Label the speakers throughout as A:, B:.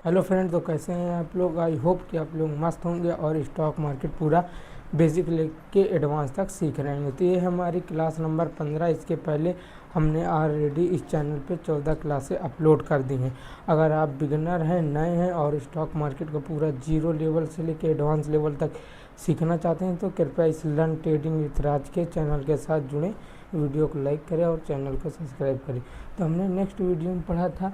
A: Hello friend, तो कैसे हैं आप लोग। आई होप कि आप लोग मस्त होंगे और स्टॉक मार्केट पूरा बेसिक लेके एडवांस तक सीख रहे होंगे। तो ये हमारी क्लास नंबर 15। इसके पहले हमने ऑलरेडी इस चैनल पे 14 क्लासें अपलोड कर दी हैं। अगर आप बिगिनर हैं, नए हैं और स्टॉक मार्केट को पूरा जीरो लेवल से लेके एडवांस लेवल तक सीखना चाहते हैं तो कृपया इस लर्न ट्रेडिंग विथ राज के चैनल के साथ जुड़ें। वीडियो को लाइक करें और चैनल को सब्सक्राइब करें। तो हमने नेक्स्ट वीडियो में पढ़ा था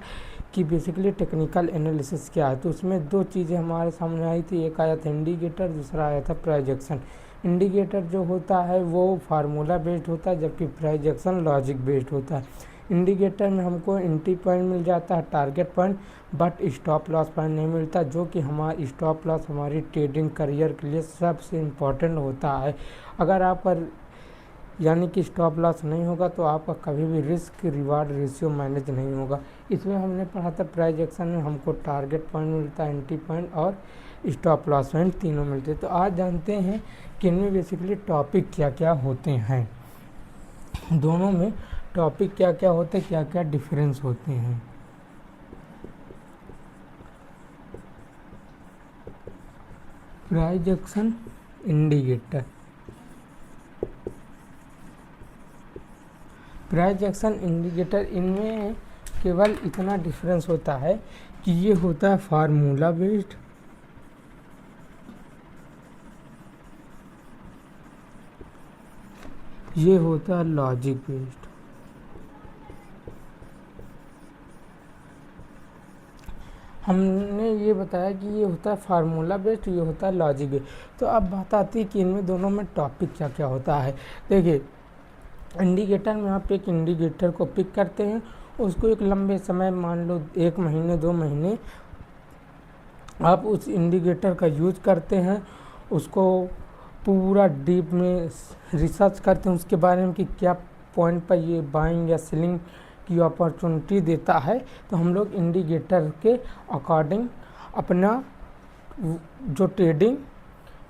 A: कि बेसिकली टेक्निकल एनालिसिस क्या है। तो उसमें दो चीज़ें हमारे सामने आई थी, एक आया था इंडिकेटर, दूसरा आया था प्राइजेक्शन। इंडिकेटर जो होता है वो फार्मूला बेस्ड होता है, जबकि प्राइजेक्शन लॉजिक बेस्ड होता है। इंडिकेटर में हमको एंट्री पॉइंट मिल जाता है, target point, but stop loss point नहीं मिलता, जो कि हमारी स्टॉप लॉस हमारी ट्रेडिंग करियर के लिए सबसे इम्पोर्टेंट होता है। अगर आपका यानी कि स्टॉप लॉस नहीं होगा तो आपका कभी भी रिस्क रिवार्ड रेशियो मैनेज नहीं होगा। इसमें हमने पढ़ा था प्राइस एक्शन में हमको टारगेट पॉइंट मिलता है, एंट्री पॉइंट और स्टॉप लॉस पॉइंट तीनों मिलते हैं। तो आज जानते हैं कि इनमें बेसिकली टॉपिक क्या क्या होते हैं, दोनों में टॉपिक क्या क्या होते हैं, क्या क्या डिफरेंस होते हैं। Price action, indicator. Price action, indicator, इनमें केवल इतना डिफरेंस होता है कि ये होता है फार्मूला बेस्ड, ये होता है लॉजिक बेस्ड। हमने ये बताया कि ये होता है फार्मूला बेस्ड, ये होता है लॉजिक बेस्ड। तो अब बात आती है कि इनमें दोनों में टॉपिक क्या क्या होता है। देखिए, इंडिकेटर में आप एक इंडिकेटर को पिक करते हैं, उसको एक लंबे समय, मान लो 1 महीने 2 महीने आप उस इंडिकेटर का यूज करते हैं, उसको पूरा डीप में रिसर्च करते हैं उसके बारे में कि क्या पॉइंट पर ये बाइंग या सेलिंग की अपॉर्चुनिटी देता है। तो हम लोग इंडिकेटर के अकॉर्डिंग अपना जो ट्रेडिंग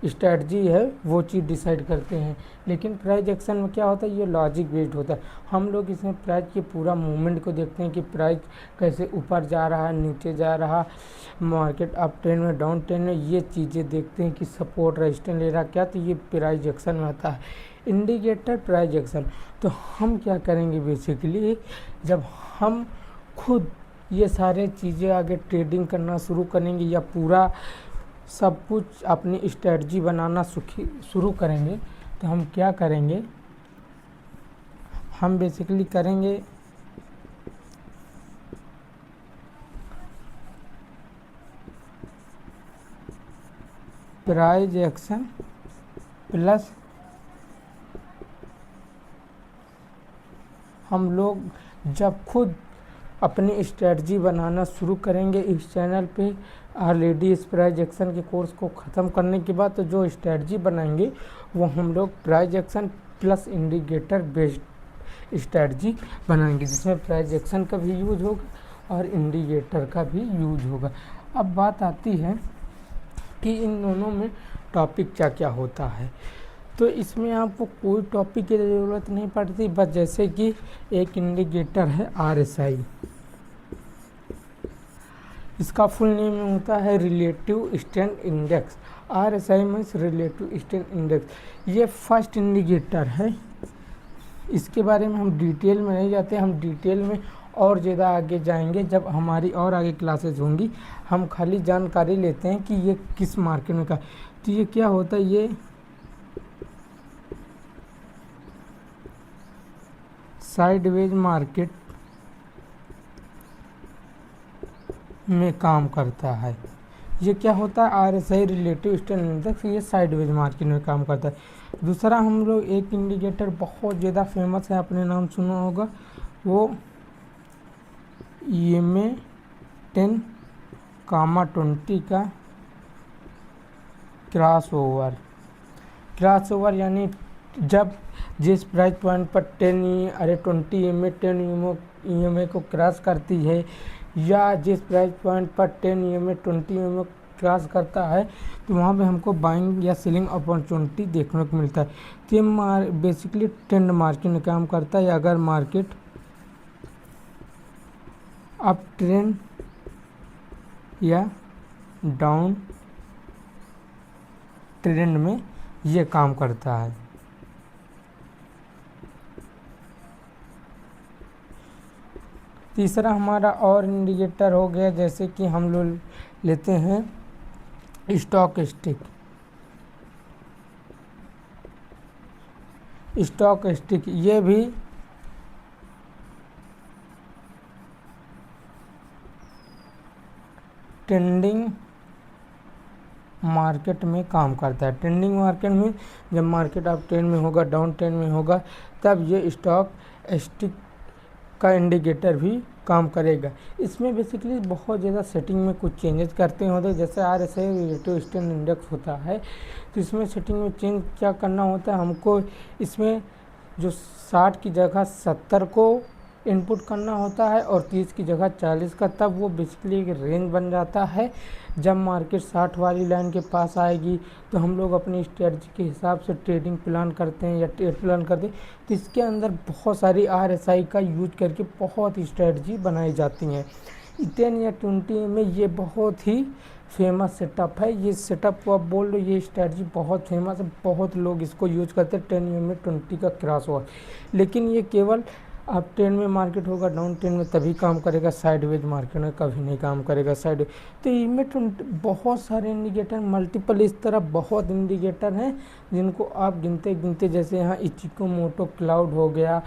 A: स्ट्रेटजी है वो चीज़ डिसाइड करते हैं। लेकिन प्राइस एक्शन में क्या होता है, ये लॉजिक बेस्ड होता है। हम लोग इसमें प्राइस के पूरा मूवमेंट को देखते हैं कि प्राइस कैसे ऊपर जा रहा है, नीचे जा रहा, मार्केट अप ट्रेंड में, डाउन ट्रेंड में, ये चीज़ें देखते हैं कि सपोर्ट रेजिस्टेंस ले रहा क्या। तो ये प्राइस एक्शन में आता है इंडिकेटर, प्राइस एक्शन। तो हम क्या करेंगे बेसिकली, जब हम खुद ये सारे चीज़ें आगे ट्रेडिंग करना शुरू करेंगे या पूरा सब कुछ अपनी स्ट्रेटजी बनाना शुरू करेंगे, तो हम क्या करेंगे, हम बेसिकली करेंगे प्राइस एक्शन प्लस हम लोग जब खुद अपनी स्ट्रेटजी बनाना शुरू करेंगे इस चैनल पे ऑलरेडी इस प्राइस एक्शन के कोर्स को ख़त्म करने के बाद, तो जो स्ट्रेटजी बनाएंगे वो हम लोग price action plus indicator based strategy बनाएंगे, जिसमें प्राइस एक्शन का भी यूज होगा और इंडिकेटर का भी यूज होगा। अब बात आती है कि इन दोनों में टॉपिक क्या क्या होता है। तो इसमें आपको कोई टॉपिक की ज़रूरत नहीं पड़ती, बस जैसे कि एक इंडिकेटर है RSI, इसका फुल नेम होता है relative strength index. RSI means relative strength index. ये फर्स्ट इंडिकेटर है, इसके बारे में हम डिटेल में नहीं जाते, हम डिटेल में और ज़्यादा आगे जाएंगे जब हमारी और आगे क्लासेस होंगी। हम खाली जानकारी लेते हैं कि ये किस मार्केट में का। तो ये क्या होता है, ये साइडवेज मार्केट में काम करता है। ये क्या होता है, RSI रिलेटिव स्ट्रेंथ इंडेक्स, ये साइडवेज मार्केट में काम करता है। दूसरा हम लोग एक इंडिकेटर बहुत ज़्यादा फेमस है, आपने नाम सुना होगा, वो EMA 10, 20 का क्रॉस ओवर यानी जब जिस प्राइस पॉइंट पर 20 EMA को क्रॉस करती है, या जिस प्राइस पॉइंट पर 10 EMA 20 EMA क्रॉस करता है, तो वहाँ पे हमको बाइंग या सेलिंग अपॉर्चुनिटी देखने को मिलता है। तो ये बेसिकली ट्रेंड मार्केट में काम करता है। अगर मार्केट अप ट्रेंड या डाउन ट्रेंड में ये काम करता है। तीसरा हमारा और इंडिकेटर हो गया, जैसे कि हम लोग लेते हैं स्टॉक स्टिक। स्टॉक स्टिक ये भी ट्रेंडिंग मार्केट में काम करता है। ट्रेंडिंग मार्केट में जब मार्केट अप ट्रेंड में होगा, डाउन ट्रेंड में होगा, तब ये स्टॉक स्टिक का इंडिकेटर भी काम करेगा। इसमें बेसिकली बहुत ज़्यादा सेटिंग में कुछ चेंजेस करते होते हैं, जैसे RSI रिलेटिव स्ट्रेंथ इंडेक्स होता है, तो इसमें सेटिंग में चेंज क्या करना होता है हमको, इसमें जो 60 की जगह 70 को इनपुट करना होता है और 30 की जगह 40 का, तब वो बेसिकली एक रेंज बन जाता है। जब मार्केट 60 वाली लाइन के पास आएगी तो हम लोग अपनी स्ट्रेटजी के हिसाब से ट्रेडिंग प्लान करते हैं या ट्रेड प्लान करते हैं, तो इसके अंदर बहुत सारी RSI का यूज करके बहुत स्ट्रेटजी बनाई जाती हैं। 10 या 20 में ये बहुत ही फेमस सेटअप है। ये सेटअप को आप बोल लो, ये स्ट्रेटजी बहुत फेमस है, बहुत लोग इसको यूज करते हैं। 10 में 20 का क्रॉस हुआ, लेकिन ये केवल अप ट्रेंड में मार्केट होगा, डाउन ट्रेंड में तभी काम करेगा, साइडवेज मार्केट में कभी नहीं काम करेगा। साइड तो इनमें बहुत सारे इंडिकेटर, मल्टीपल इस तरह बहुत इंडिकेटर हैं जिनको आप गिनते गिनते, जैसे यहाँ इचिकोमोटो क्लाउड हो गया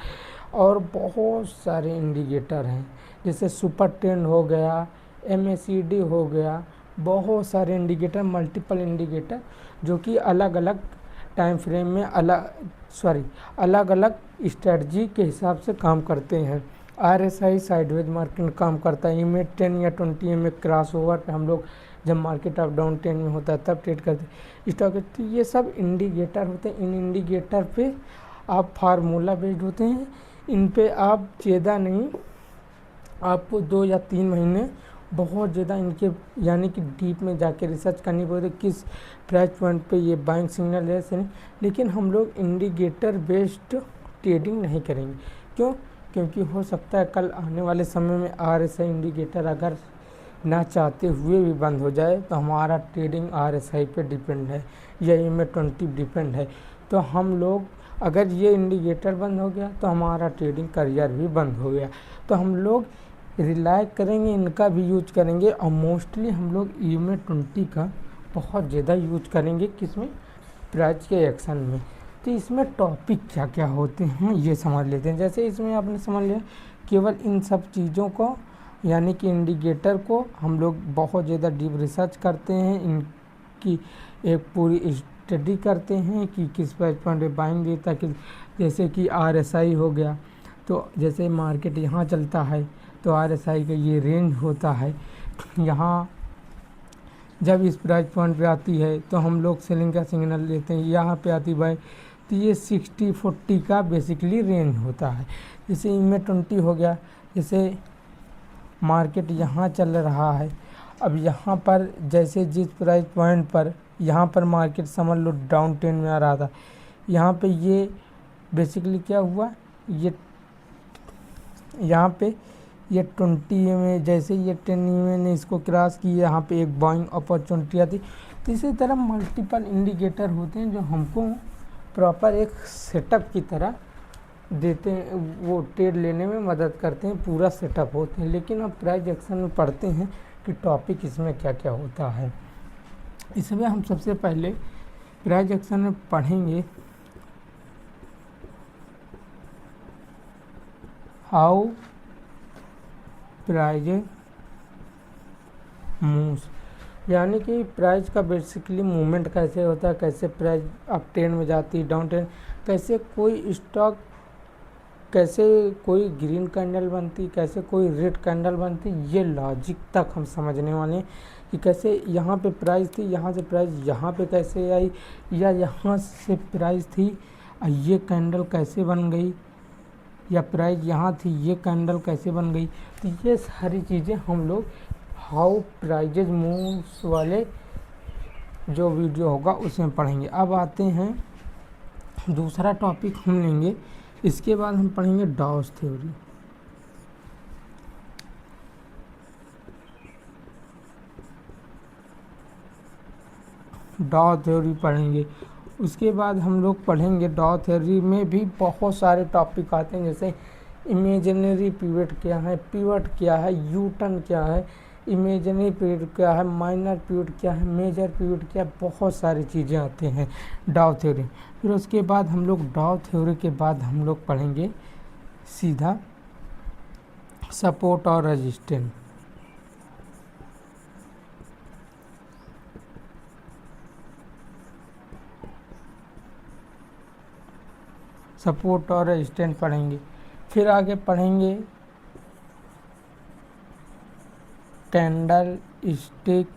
A: और बहुत सारे इंडिकेटर हैं, जैसे सुपर ट्रेंड हो गया, MACD हो गया, बहुत सारे इंडिकेटर, मल्टीपल इंडिकेटर जो कि अलग अलग टाइम फ्रेम में अलग अलग स्ट्रेटजी के हिसाब से काम करते हैं। RSI साइडवेज मार्केट में काम करता है। इनमें 10 या 20 में क्रॉस ओवर पे हम लोग जब मार्केट अप डाउन ट्रेंड में होता है तब ट्रेड करते हैं स्टॉक। तो ये सब इंडिकेटर होते हैं। इन इंडिकेटर पे आप फार्मूला बेस्ड होते हैं, इन पे आप ज़्यादा नहीं, आपको 2 या 3 महीने बहुत ज़्यादा इनके यानी कि डीप में जाके रिसर्च करनी पड़ती है, किस प्राइस पॉइंट पे ये बाइंग सिग्नल है से नहीं। लेकिन हम लोग इंडिकेटर बेस्ड ट्रेडिंग नहीं करेंगे। क्यों? क्योंकि हो सकता है कल आने वाले समय में RSI इंडिकेटर अगर ना चाहते हुए भी बंद हो जाए, तो हमारा ट्रेडिंग RSI पे डिपेंड है या MA20 डिपेंड है। तो हम लोग अगर ये इंडिकेटर बंद हो गया तो हमारा ट्रेडिंग करियर भी बंद हो गया। तो हम लोग रिलाय करेंगे, इनका भी यूज करेंगे और मोस्टली हम लोग MA20 का बहुत ज़्यादा यूज करेंगे, किसमें? प्राइस के एक्शन में। तो इसमें टॉपिक क्या क्या होते हैं ये समझ लेते हैं। जैसे इसमें आपने समझ लिया, केवल इन सब चीज़ों को यानी कि इंडिकेटर को हम लोग बहुत ज़्यादा डीप रिसर्च करते हैं, इनकी एक पूरी स्टडी करते हैं कि किस प्राइस पॉइंट पे बाइंग देता है। जैसे कि RSI हो गया, तो जैसे मार्केट यहाँ चलता है तो RSI का ये रेंज होता है। यहाँ जब इस प्राइस पॉइंट पे आती है तो हम लोग सेलिंग का सिग्नल लेते हैं, यहाँ पे आती बाय, तो ये 60-40 का बेसिकली रेंज होता है। जैसे MA20 हो गया, जैसे मार्केट यहाँ चल रहा है, अब यहाँ पर जैसे जिस प्राइस पॉइंट पर यहाँ पर मार्केट समझ लो डाउन ट्रेंड में आ रहा था, यहाँ पे ये बेसिकली क्या हुआ, ये यहाँ पे ये 20 में जैसे ये 10 ने इसको क्रॉस किया, यहाँ पे एक बाइंग अपॉर्चुनिटी आती। तो इसी तरह मल्टीपल इंडिकेटर होते हैं जो हमको प्रॉपर एक सेटअप की तरह देते हैं, वो ट्रेड लेने में मदद करते हैं, पूरा सेटअप होते हैं। लेकिन अब प्राइस एक्शन में पढ़ते हैं कि टॉपिक इसमें क्या क्या होता है। इसमें हम सबसे पहले प्राइस एक्शन में पढ़ेंगे हाउ प्राइज मूव्स, यानी कि प्राइस का बेसिकली मूवमेंट कैसे होता है, कैसे प्राइस अप ट्रेंड में जाती है, डाउन ट्रेंड, कैसे कोई स्टॉक, कैसे कोई ग्रीन कैंडल बनती, कैसे कोई रेड कैंडल बनती, ये लॉजिक तक हम समझने वाले हैं कि कैसे यहाँ पे प्राइस थी, यहाँ से प्राइस यहाँ पे कैसे आई, या यहाँ से प्राइस थी ये कैंडल कैसे बन गई, या प्राइस यहाँ थी ये कैंडल कैसे बन गई। तो ये सारी चीज़ें हम लोग हाउ प्राइजेज मूव्स वाले जो वीडियो होगा उसमें पढ़ेंगे। अब आते हैं दूसरा टॉपिक हम लेंगे, इसके बाद हम पढ़ेंगे डॉस थ्योरी। डॉ थ्योरी पढ़ेंगे। उसके बाद हम लोग पढ़ेंगे डॉ थ्योरी में भी बहुत सारे टॉपिक आते हैं, जैसे इमेजिनरी पिवट क्या है, यू टर्न क्या है, इमेजिनरी पिवट क्या है, माइनर पिवट क्या है, मेजर पिवट क्या है, बहुत सारी चीज़ें आते हैं डॉ थ्योरी। फिर उसके बाद हम लोग डॉ थ्योरी के बाद हम लोग पढ़ेंगे सीधा सपोर्ट और रेजिस्टेंस। सपोर्ट और रेजिस्टेंस पढ़ेंगे। फिर आगे पढ़ेंगे कैंडल स्टिक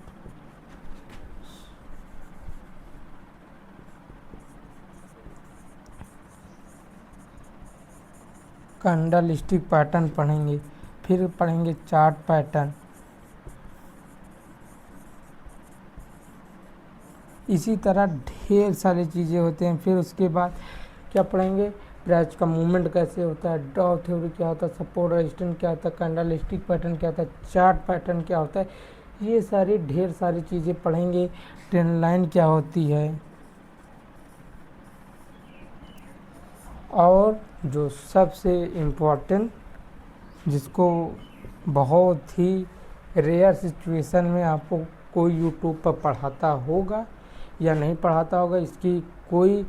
A: पैटर्न पढ़ेंगे। फिर पढ़ेंगे चार्ट पैटर्न। इसी तरह ढेर सारी चीज़ें होते हैं। फिर उसके बाद क्या पढ़ेंगे, प्राइस का मूवमेंट कैसे होता है, डॉ थ्योरी क्या होता है, सपोर्ट रेजिस्टेंस क्या होता है, कैंडल स्टिक पैटर्न क्या होता है, चार्ट पैटर्न क्या होता है, ये सारी ढेर सारी चीज़ें पढ़ेंगे। ट्रेंड लाइन क्या होती है, और जो सबसे इम्पोर्टेंट, जिसको बहुत ही रेयर सिचुएशन में आपको कोई यूट्यूब पर पढ़ाता होगा या नहीं पढ़ाता होगा, इसकी कोई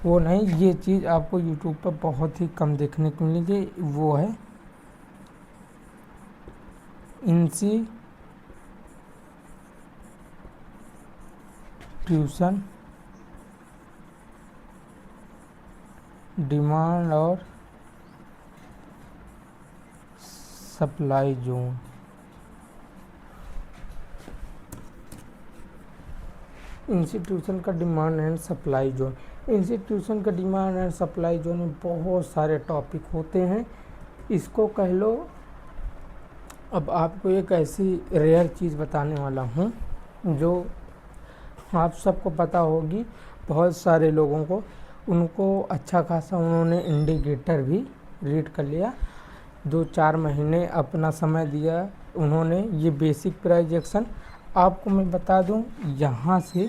A: वो नहीं, ये चीज़ आपको यूट्यूब पर बहुत ही कम देखने को मिलेगी, वो है इंस्टीट्यूशन डिमांड और सप्लाई जोन। इंस्टीट्यूशन का demand and supply zone. Institution का डिमांड एंड सप्लाई जोन में बहुत सारे टॉपिक होते हैं, इसको कह लो। अब आपको एक ऐसी रेयर चीज़ बताने वाला हूँ जो आप सबको पता होगी, बहुत सारे लोगों को, उनको अच्छा खासा उन्होंने इंडिकेटर भी रीड कर लिया, 2-4 महीने अपना समय दिया उन्होंने। ये बेसिक प्राइस एक्शन आपको मैं बता दूं, यहाँ से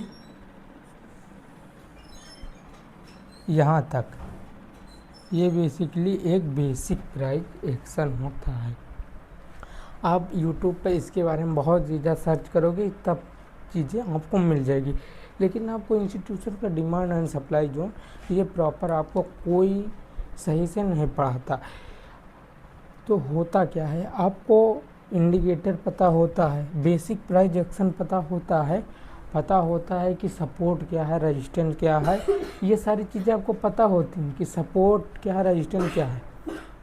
A: यहाँ तक ये बेसिकली एक बेसिक प्राइस एक्शन होता है। आप YouTube पे इसके बारे में बहुत ज़्यादा सर्च करोगे तब चीज़ें आपको मिल जाएगी, लेकिन आपको इंस्टीट्यूशन का डिमांड एंड सप्लाई जोन ये प्रॉपर आपको कोई सही से नहीं पढ़ाता। तो होता क्या है, आपको इंडिकेटर पता होता है, बेसिक प्राइस एक्शन पता होता है कि सपोर्ट क्या है, रेजिस्टेंस क्या है, ये सारी चीज़ें आपको पता होती हैं कि सपोर्ट क्या है, रेजिस्टेंस क्या है,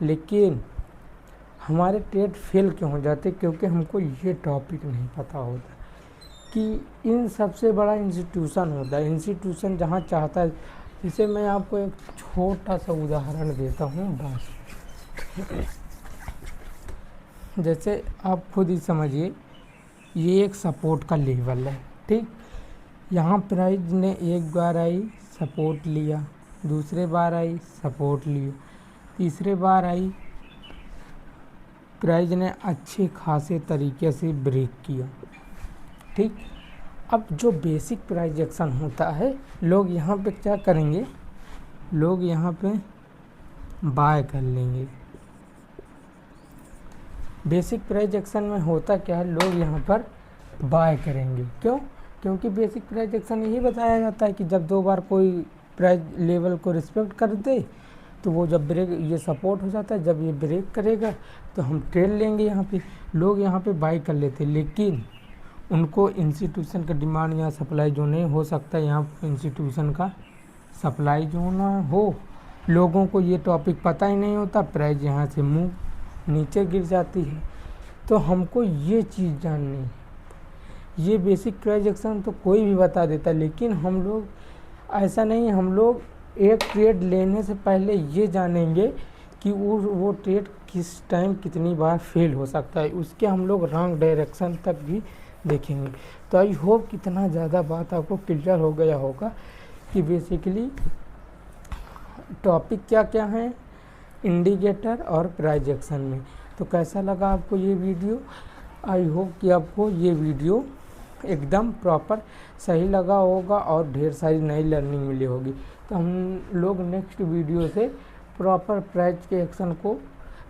A: लेकिन हमारे ट्रेड फेल क्यों हो जाते, क्योंकि हमको ये टॉपिक नहीं पता होता कि इन सबसे बड़ा इंस्टीट्यूशन होता है। इंस्टीट्यूशन जहाँ चाहता है, जैसे मैं आपको एक छोटा सा उदाहरण देता हूँ बस, जैसे आप खुद ही समझिए, ये एक सपोर्ट का लेवल है, ठीक। यहाँ प्राइस ने एक बार आई सपोर्ट लिया, दूसरे बार आई सपोर्ट लिया, तीसरे बार आई प्राइस ने अच्छे खासे तरीके से ब्रेक किया, ठीक। अब जो बेसिक प्राइस एक्शन होता है, लोग यहाँ पे क्या करेंगे, लोग यहाँ पे बाय कर लेंगे। बेसिक प्राइस एक्शन में होता क्या है, लोग यहाँ पर बाय करेंगे, क्यों, क्योंकि बेसिक प्राइस एक्शन यही बताया जाता है कि जब 2 बार कोई प्राइस लेवल को रिस्पेक्ट कर दे तो वो जब ब्रेक, ये सपोर्ट हो जाता है, जब ये ब्रेक करेगा तो हम ट्रेड लेंगे। यहाँ पे लोग यहाँ पे बाय कर लेते, लेकिन उनको इंस्टीट्यूशन का डिमांड या सप्लाई जोन नहीं हो सकता, यहाँ इंस्टीट्यूशन का सप्लाई जोन हो, लोगों को ये टॉपिक पता ही नहीं होता, प्राइस यहाँ से मुँह नीचे गिर जाती है। तो हमको ये चीज़ जाननी है। ये बेसिक प्राइस एक्शन तो कोई भी बता देता, लेकिन हम लोग ऐसा नहीं, हम लोग एक ट्रेड लेने से पहले ये जानेंगे कि वो ट्रेड किस टाइम कितनी बार फेल हो सकता है, उसके हम लोग रॉन्ग डायरेक्शन तक भी देखेंगे। तो आई होप कितना ज़्यादा बात आपको क्लियर हो गया होगा कि बेसिकली टॉपिक क्या क्या है इंडिकेटर और प्राइस एक्शन में। तो कैसा लगा आपको ये वीडियो, आई होप कि आपको ये वीडियो एकदम प्रॉपर सही लगा होगा और ढेर सारी नई लर्निंग मिली होगी। तो हम लोग नेक्स्ट वीडियो से प्रॉपर प्राइस के एक्शन को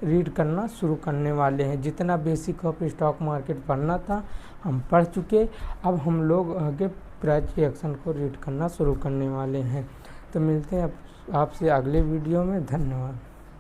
A: रीड करना शुरू करने वाले हैं। जितना बेसिक ऑफ स्टॉक मार्केट पढ़ना था हम पढ़ चुके, अब हम लोग आगे प्राइस के एक्शन को रीड करना शुरू करने वाले हैं। तो मिलते हैं आपसे अगले वीडियो में। धन्यवाद।